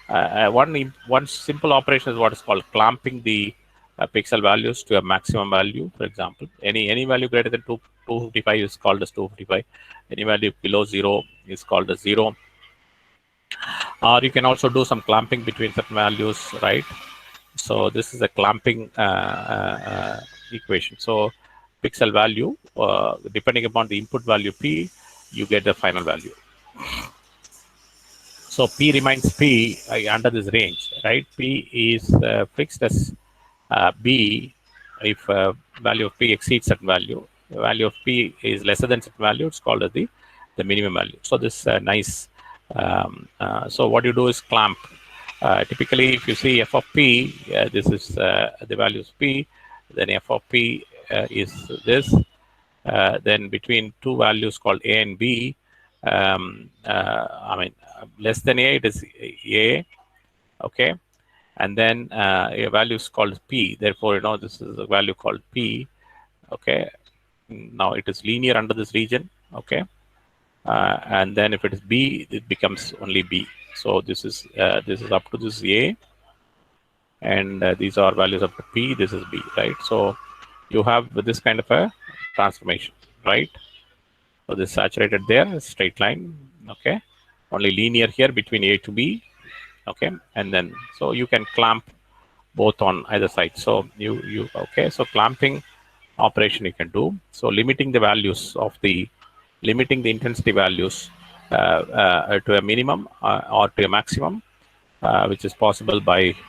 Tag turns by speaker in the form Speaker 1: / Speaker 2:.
Speaker 1: One simple operation is what is called clamping the pixel values to a maximum value. For example, any value greater than 255 is called as 255. Any value below 0 is called as 0. Or you can also do some clamping between certain values, right? So this is a clamping equation. So pixel value, depending upon the input value p, you get the final value. So p remains p under this range, right? P is fixed as b if value of p exceeds certain value. The value of p is lesser than certain value, it's called as the minimum value. So this nice. So what you do is clamp. Typically, if you see f of p, this is the value of p, then f of p is this. Then between two values called a and b, I mean, less than a, it is a, okay? And then a value is called p. Therefore, you know, this is a value called p, okay? Now it is linear under this region, okay? And then if it is b, it becomes only b. So this is up to this a, and these are values up to p. This is b, right? So you have this kind of a transformation, right? So this saturated there, straight line, okay? Only linear here between a to b, okay? And then so you can clamp both on either side. So you okay? So clamping operation you can do. So limiting the values of limiting the intensity values to a minimum or to a maximum, which is possible by